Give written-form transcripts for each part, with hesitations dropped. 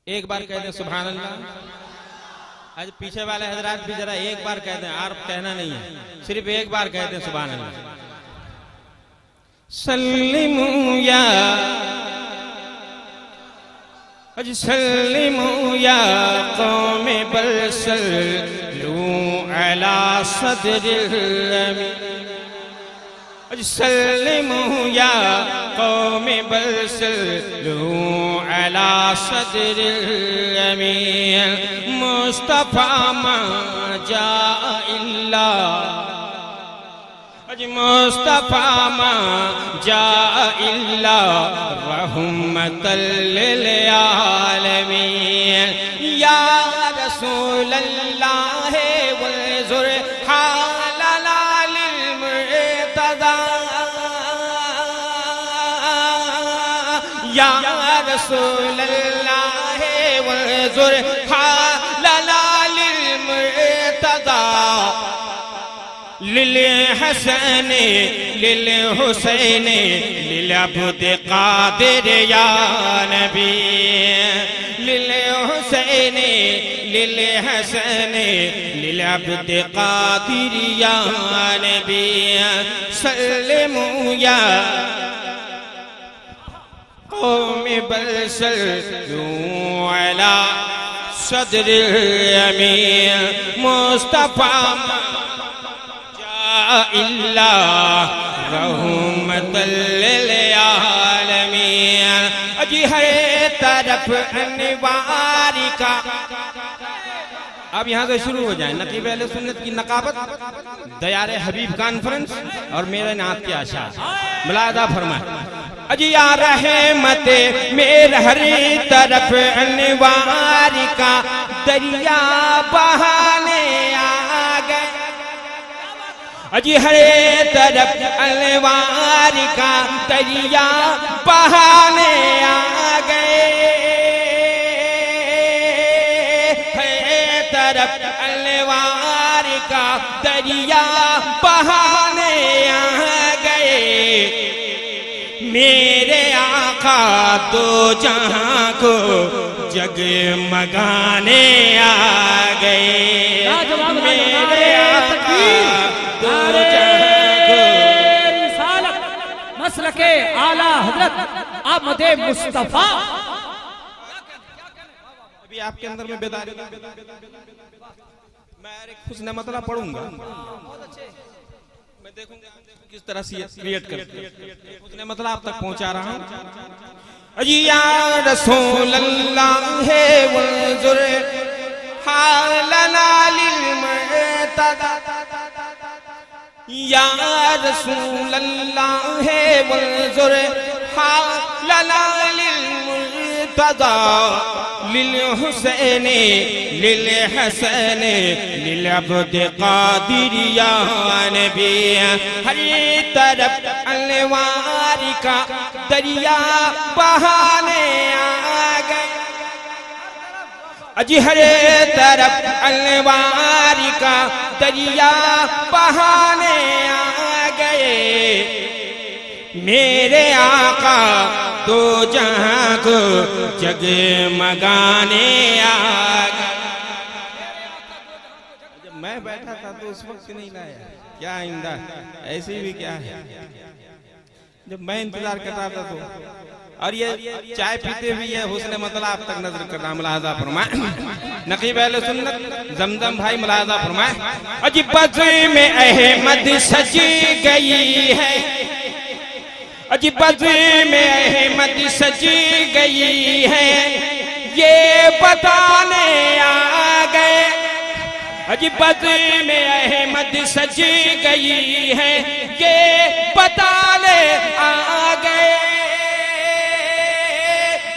एक बार कह दें सुभान अल्लाह। आज पीछे वाले हजरात भी जरा एक बार कह दें, और कहना नहीं है, सिर्फ एक बार कह दें सुभान अल्लाह। सल्लिमू या सल्लिमू या कौम बल सल्लू अला सदरिल अमीन। सल्लिमू या कौम बल सल्लू अला सदरिल अमीन। मुस्तफा मा जा इल्ला, मुस्तफा मा जा इल्ला रहमतल लिल आलमीन। या रसूल अल्लाह वज़ुर हालना लिल मुर्तज़ा। या रसूल अल्लाह वज़ुर हालना लिल मुर्तज़ा। लिल हसन लिल हुसैन लिल अब्द कादिर या नबी। लिल हुसैन लिल हसन लिल अब्द कादिर या नबी। सल्लिमू या कौम बल सल्लू अला सदरिल अमीन। मुस्तफा इल्ला रहमतल लिल आलमीन। अजी हर तरफ अनवार का। अब यहाँ से शुरू हो जाए नकीब अहले सुन्नत की नकाबत, दयारे हबीब कॉन्फ्रेंस और मेरे नाथ की आशा। मुलादा फरमाए अजी या रहमत मेर हर तरफ अनवार का दरिया बहाने आ गए। अजी हरे तरफ अलवार का दरिया बहाने आ गए। हरे तरफ अलवार का दरिया बहाने आ गए। मेरे आका दो जहां को जगमगाने आ गए। मेरे आका मसलके आला हजरत अहमद मुस्तफा। अभी आपके अंदर में बेदारी, मैं एक हुस्न मतला पढ़ूंगा, मैं देखूंगा किस तरह से क्रिएट करते हैं। हुस्न मतला आप तक पहुंचा रहा हूं। अजी या रसूल अल्लाह वज़ुर हालना लिल मुर्तज़ा। या रसूल अल्लाह वज़ुर हालना लिल मुर्तज़ा। लिल हुसैन लिल हसन लिल अब्द कादिर या नबी। हर तरफ अलवार का दरिया बहाने आ गए। अजी हरे तरफ अलवार का दरिया बहाने आ गए। मेरे आका दो जहां को जगमगाने आ गए। जब मैं बैठा था तो उस वक्त नहीं लाया, क्या आइंदा ऐसे भी क्या है। जब मैं इंतजार कर रहा था तो, और ये चाय पीते हुए है हुस्न मतलब आप तक नजर कर रहा। मुलाजा फरमाए नकीब अहले सुन्नत जमजम भाई, मुलाजा फरमाए। अजी बज़्र में अहमद सजी गई है। अजी बज़्र में अहमद सजी गई है, ये बताने आ गए। अजी बज़्र में अहमद सजी गई है, ये बताने आ गए।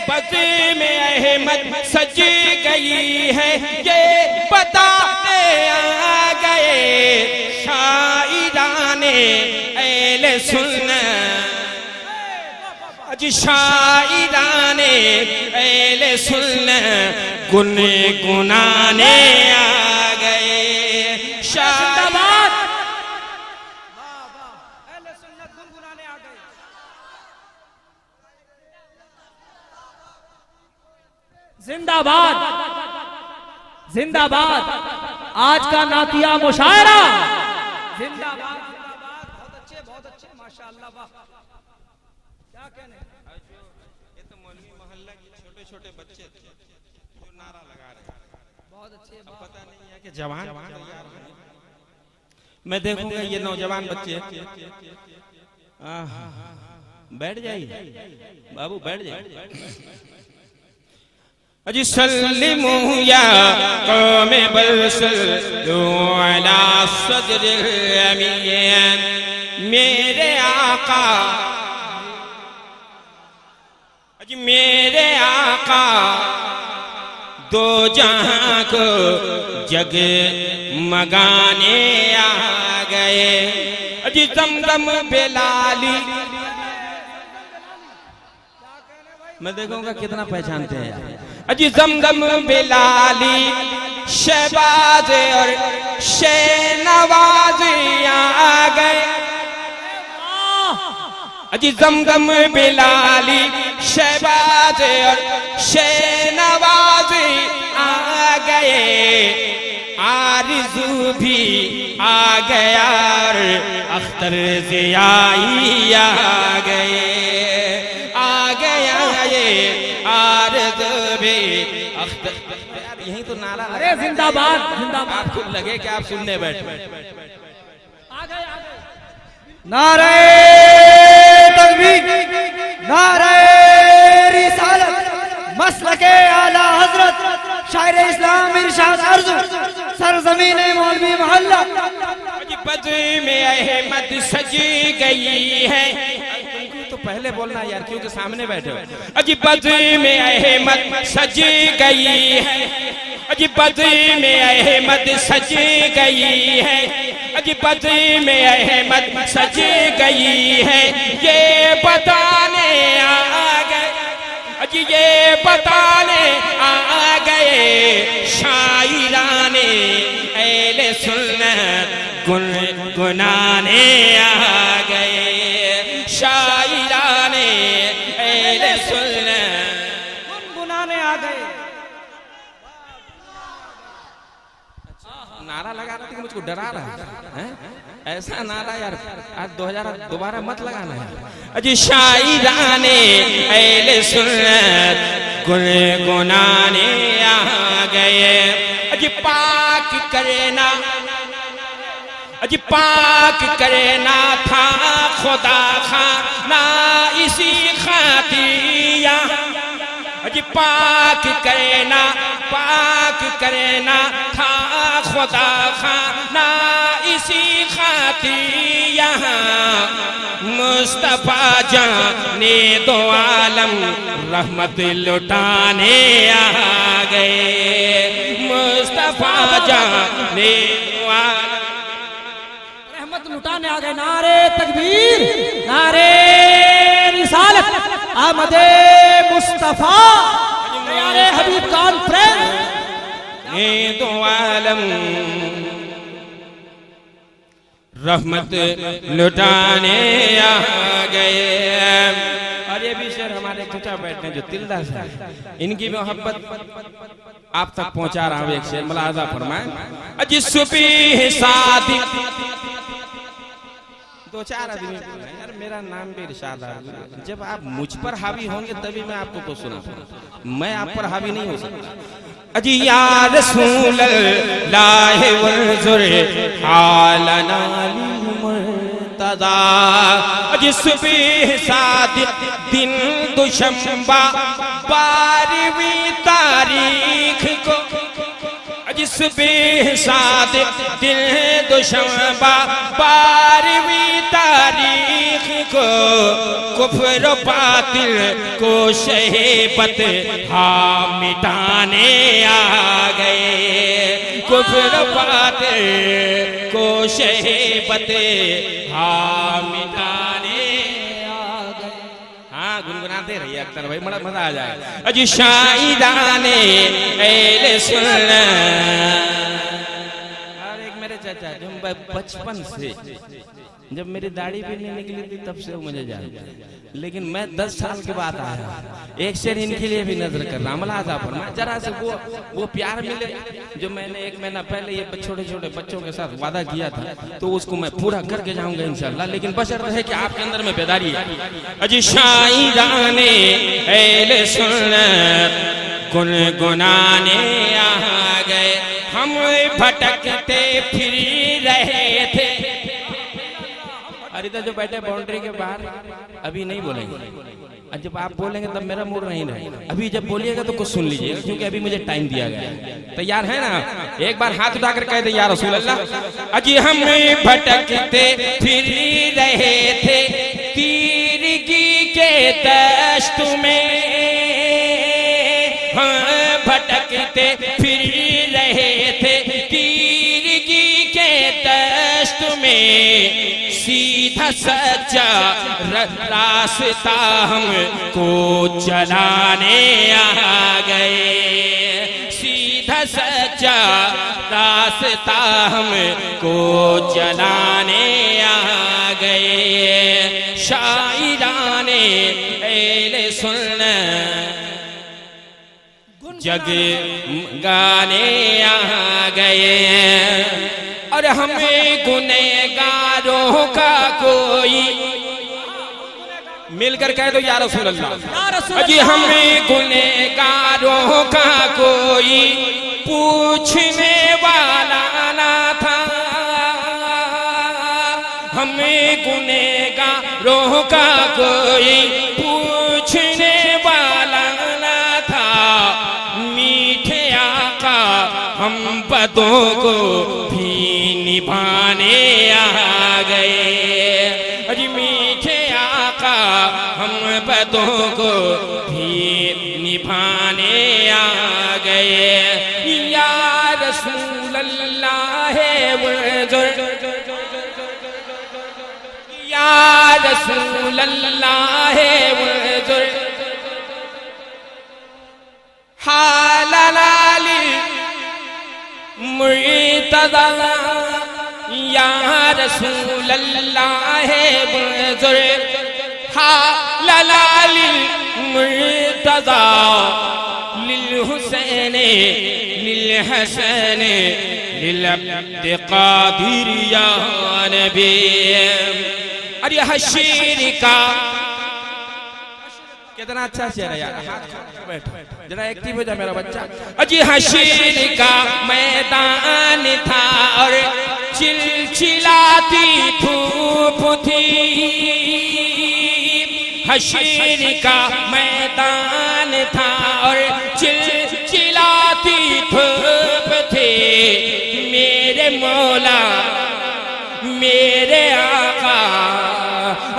बज़्र में अहमद सजी गई है, ये बताने आ गए। शाइराने अहले सुन्नत, अजी शाइराने अहले सुन्नत गुनगुनाने आ गए। जिंदाबाद, अहले सुन्नत गुनगुनाने आ गए। जिंदाबाद जिंदाबाद। आज का नातिया मुशायरा जिंदाबाद जिंदाबाद। बहुत अच्छे माशाअल्लाह। वाह क्या कहने। ये तो मौलवी मोहल्ला के छोटे छोटे बच्चे थे जो नारा लगा रहे हैं। बहुत अच्छे। अब पता नहीं है कि जवान मैं देखूंगा ये नौजवान बच्चे बैठ जाइए बाबू बैठ जाइए। अजी सल्लिमू या कौम बलसल्लु अला सदरिल अमीन। मेरे आका अजी मेरे आका दो जहां को जग मगाने आ गए। अजी दमदम बेलाली मैं देखूंगा कितना पहचानते हैं। अजी दमदम बेलाली शहबाज और शेनवाज आ गए। अजी दमदम बेलाली शहबाज और शेनवाज आ गए। आरज़ू भी आ गया और अख्तर ज़ियाई आ गए। आरज़ भी अख्तर यार यही तो नारा। अरे जिंदाबाद जिंदाबाद। आपको लगे कि आप सुनने बैठे। आ गए नारे तकबीर, नारे रिसालत, मसलके आला हजरत शायर इस्लाम इरशाद अर्ज़ सरजमीन मौलवी मोहल्ला। बद्र में अहमद सजी गई है। तो पहले बोलना यार क्योंकि सामने बैठे हो। अजी बद्र में अहमद सजी गई है। अजी बद्र में अहमद सजी गई है। अजी बद्र में अहमद सजी गई है। ये बताने आ गए। अजी ये बताने आ गए शायराने अहले सुन्नत गुनगुनाने आ गए। शायराने अहले सुन्नत गुनगुनाने आ गए। नारा लगा रहा था कि मुझको डरा रहा है। ऐसा नारा यार आज 2000 दोबारा मत लगाना है। अजी शायराने अहले सुन्नत गुनगुनाने आ गए। अजी पाक करना अजी पाक करना था खुदा खाना इसी खातिया। अजी पाक करना था खुदा खाना इसी खातिया। मुस्तफा जाने दो आलम रहमत लुटाने आ गए। मुस्तफा जाने दो आलम लुटाने आ गए। नारे तकबीर, नारे रिसालत, आमदे मुस्तफा, नारे हबीब कॉन्फ्रेंस। ये दो आलम रहमत लुटाने आ गए। और ये भी शेर हमारे चचा बैठे जो तिलदा से इनकी मोहब्बत आप तक पहुंचा रहा हूं। एक शेर मुलाजा फरमाए। अजी सुबह सादिक दो चार आदमी यार मेरा नाम भी इरशाद है। जब आप मुझ पर हावी होंगे तभी मैं आपको कुछ सुना। मैं आप पर हावी नहीं हो सकता। अजी या रसूल अल्लाह वंजुर हालना मुर्तदा। अजी सुबह सादिक दिन दुशंबा 12वीं तारीख को। अजी सुबह सादिक दिन दुशंबा 12वीं तारीख को। कुफ्र बातिल को शहीबत हाँ मिटाने आ गए। कुफ्र बातिल को शहीबत हाँ मिटाने आ गए। हाँ गुनगुनाते रहिए अख्तर भाई बड़ा मजा आ जाए। अजी शायराने अहले सुन्नत। और एक मेरे चाचा जब बचपन से जब मेरी दाढ़ी भी नहीं निकली थी तब से वो मुझे जानते हैं, लेकिन मैं 10 साल के बाद आया, एक शेर इनके लिए भी नजर कर रहा मलाजा पर। मैं जरा से वो प्यार मिले जो मैंने 1 महीना पहले ये छोटे छोटे बच्चों के साथ वादा किया था, तो उसको मैं पूरा करके जाऊंगा इंशाल्लाह, लेकिन बशर्त है कि आपके अंदर में बेदारी है। अजी शायराने अहले सुन्नत गुनगुनाने आ गए, हम भटकते फिर रहे थे। अरे तो जो बैठे बाउंड्री के बाहर अभी नहीं बोलेंगे, और जब आप बोलेंगे तब मेरा मूड नहीं रहेगा। अभी जब बोलिएगा तो कुछ सुन लीजिएगा, क्योंकि अभी मुझे टाइम दिया गया है। तैयार है ना? एक बार हाथ उठाकर कह दे या रसूल अल्लाह। अजी हम भटकते फिर रहे थे तीरगी के दश्त में, हाँ भटकते फिर रहे थे तीरगी के दश्त में, सीधा सच्चा रास्ता हमको चलाने आ गए, सीधा सच्चा रास्ता हमको चलाने आ गए। शायराने अहले सुन्नत जग गाने आ गए, और हमें गुनहगारों का कोई मिलकर कह दो या रसूल अल्लाह। अजी हमें गुनहगारों का कोई पूछने वाला ना था, हमें गुनहगारों का कोई पूछने वाला ना था। मीठे आका हम बदों को भी निभाने आ गए, अजी मीठे आका हम बदों को भी निभाने आ गए। या रसूल अल्लाह या रसूल अल्लाह हालाली मुर्तज़ा, या रसूल अल्लाह हालाली मुर्तज़ा, लिल हुसैन लिल हसन लिल अब्द क़ादिर या नबी। अरे हशीर का कितना अच्छा शेर है यार, जरा एक्टिव हो जा मेरा बच्चा। अजी हशीर का मैदान था और चिलचिलाती धूप थी, हशीर का मैदान था और चिलचिलाती धूप थी। मेरे मौला मेरे आका,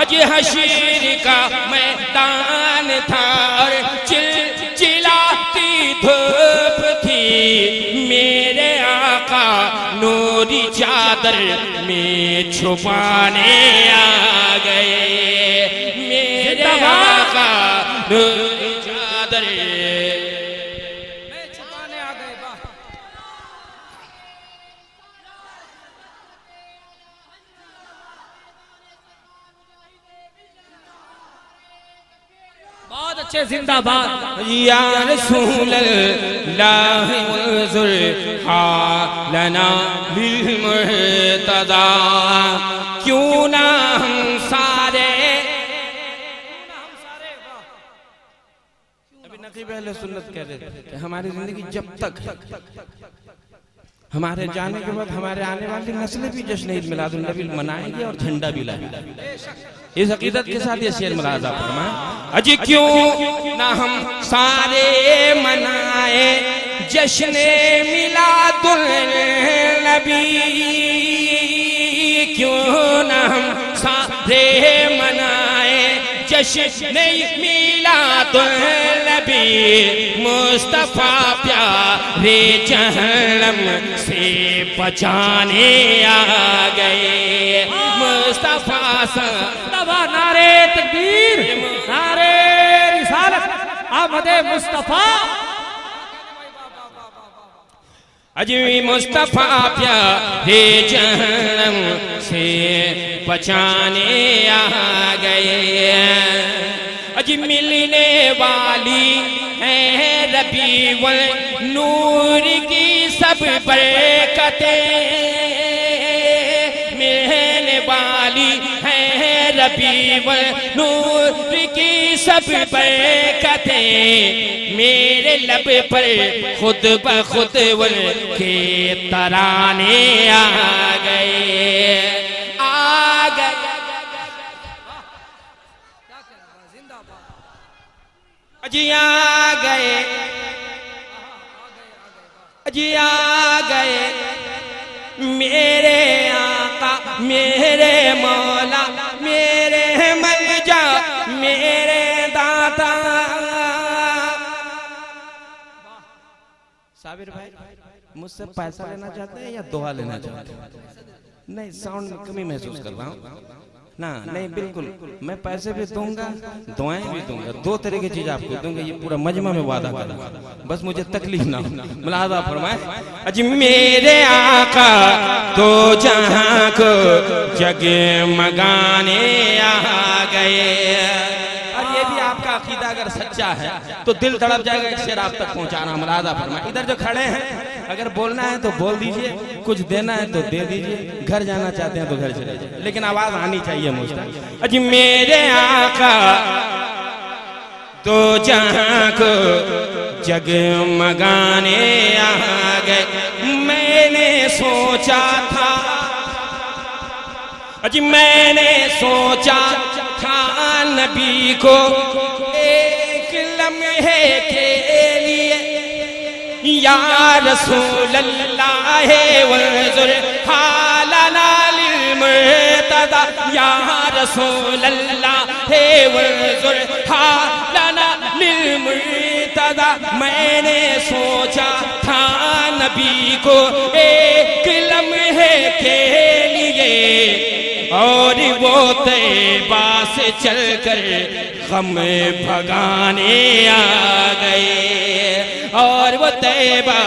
अजी हशीर का मैदान था और चिलचिलाती धूप थी। मेरे आका नूरी चादर में छुपाने आ गए, मेरे आका नूरी चादर में छुपाने आ गए। बहुत अच्छे, जिंदाबाद। या रसूल अल्लाह उज़ुर हालना बिल मुर्तज़ा, क्यों ना हम सारे। अभी नक़ीब अहले सुन्नत कह रहे थे हमारी जिंदगी जब तक हमारे जाने के बाद हमारे आने वाली नस्लें भी जश्न ईद मिलादुन नबी मनाएंगे और झंडा भी लाएंगे। इस अकीदत के साथ ये शेर मुलाजा फरमाए। अजी क्यों ना हम सारे मनाए जश्न मिलादुन नबी, क्यों ना हम सारे मनाए जश्न मिलादुन नबी। मुस्तफा प्यारे जहन्नम से बचाने आ गए, मुस्तफा नारे तकबीर, नारे रिसालत, आमदे मुस्तफा। अजी मुस्तफा प्यारे जहन्नम से बचाने आ गए। अजी मिलने वाली है रबीउल नूर की सब बरकतें, मिलने वाली है रबीउल नूर की सब बरकतें, मेरे लब पर खुद ब खुद के तराने आ गए, आ गए। अजी आ गए, अजी आ गए मेरे आका, मेरे मौला, मेरे मलजा, मेरे दाता। साबिर भाई मुझसे पैसा लेना चाहते हैं या दुआ लेना चाहते हैं? नहीं, साउंड में कमी महसूस कर रहा हूँ ना। नहीं बिल्कुल, मैं पैसे भी दूंगा, दुआएं भी दूंगा, दो तरह की चीज आपको दूंगा, ये पूरा मजमा में वादा कर रहा हूं, बस मुझे तकलीफ ना हो। मुलाहाजा फरमाए। अजी मेरे आका दो जहां को जगमगाने आ गए। और ये भी आपका अकीदा अगर सच्चा है तो दिल तड़प जाएगा एक शेर आप तक पहुंचाना। मुलाहाजा फरमाए। इधर जो खड़े हैं अगर बोलना है तो बोल दीजिए, कुछ देना है तो दे दीजिए, घर जाना चाहते हैं तो घर चले जाइए, लेकिन आवाज आनी चाहिए मुझ तक। अजी मेरे आका दो जहां को जगमगाने आ गए। मैंने सोचा था, अजी मैंने सोचा था नबी को एक लम्हे के लिए, या रसूल अल्लाह वंजुर हालना लिल मुर्तदा, या रसूल अल्लाह वंजुर हालना लिल मुर्तदा। मैंने सोचा था नबी को एक लम्हे के लिए, और वो तैबा से चलकर गम भगाने आ गए, और वो तैबा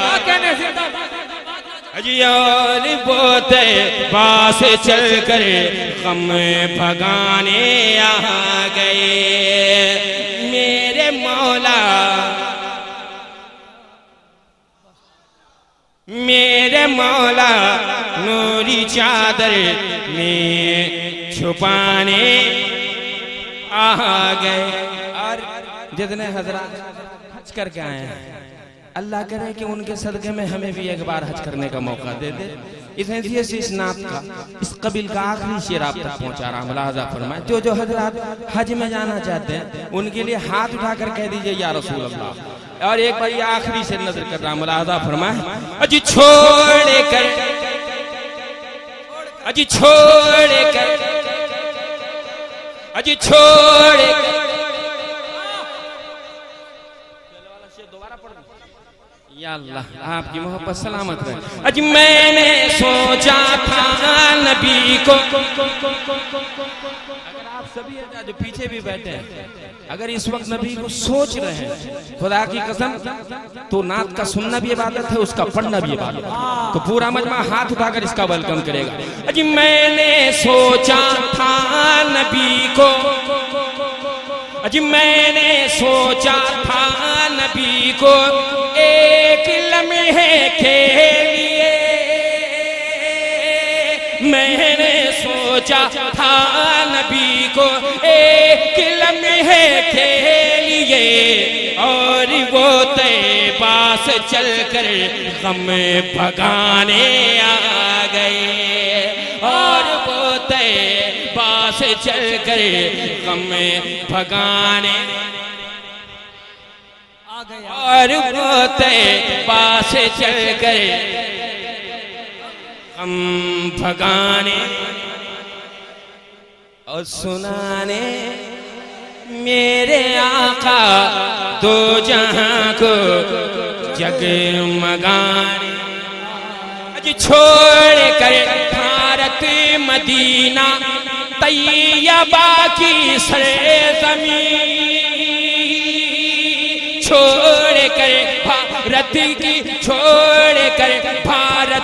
अजी, और वो तैबा से चलकर गम भगाने आ गए। मेरे मौला, मेरे मौला नूरी चादर में छुपाने आ गए। और जितने हजरात हज करके आए हैं, अल्लाह करे कि उनके सदक़े में हमें भी एक बार हज करने का मौका दे दे। इस हैसियत से इस नात का, इस कबील का आखिरी शेर आप तक पहुंचा रहा हूं। मुलाहाजा फरमाए। जो हजरात हज में जाना चाहते हैं उनके लिए हाथ उठाकर कह दीजिए या रसूल अल्लाह। और एक बार ये आखिरी शेर नजर कर रहा हूं। मुलाहाजा फरमाए। अजी छोड़ कर, अजी छोड़ कर, अजी छोड़ कर, या अल्लाह आपकी मोहब्बत सलामत रहे। अजी मैंने सोचा था नबी को, अगर आप सभी जो पीछे भी बैठे हैं अगर इस वक्त नबी को सोच रहे हैं खुदा की कसम, तो नात का सुनना भी इबादत है, उसका पढ़ना भी इबादत है। तो पूरा मजमा हाथ उठाकर इसका वेलकम करेगा। अजी मैंने सोचा था नबी को, अजी मैंने सोचा था नबी को एक लम्हे के लिए, मैंने सोचा था नबी को एक लम्हे के लिए, और वो तैबा से चलकर गम भगाने आ गए, और वो तैबा से चलकर गम भगाने, और वो तैबा से चलकर गम भगाने और सुनाने मेरे आका दो जहां को जगमगाने। अजी छोड़ कर भारत मदीना तैयबा की सरज़मीं, छोड़ कर भारत की, छोड़ कर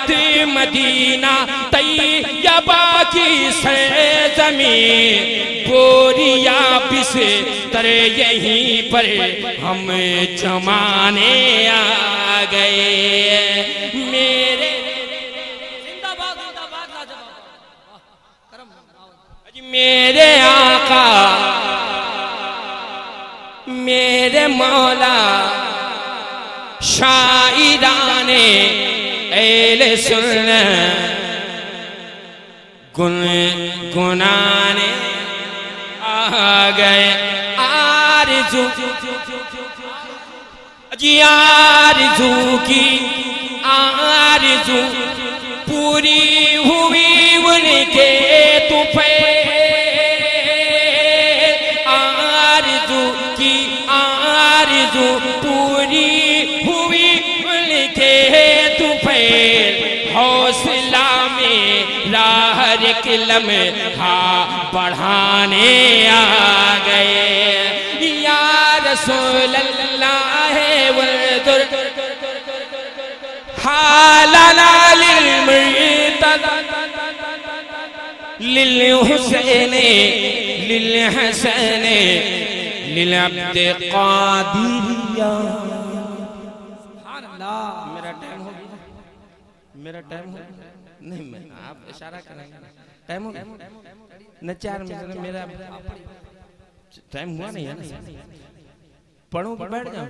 जियारत मदीना तैयबा की सरज़मीं, बोरिया बिस्तर यहीं पर हम जमाने आ गए। मेरे जिंदाबाद जिंदाबाद लाजवाब। करम मेरे आका मेरे मौला शाइराने एले सुन्नत गुनगुनाने आ गए। आरज़ू जी आरज़ू की आरज़ू पूरी हुई उनके तुफ़ैल, आरज़ू की आरज़ू पूरी हुई उनके तुफ़ैल। हौसला में हर एक लम्हा बढ़ाने आ गए। या रसूल अल्लाह वंजुर हालना लिलमुर्तज़ा लिलहुसैन लिलहसन लिलअब्द क़ादिरिया। सुभान अल्लाह। मेरा टाइम हो गया, मेरा टाइम हो गया। नहीं मैं आप इशारा करेंगे ना, टाइम हो गया न 4 मिनट मेरा टाइम हुआ नहीं है ना, पढ़ूं कि बैठ जाऊं?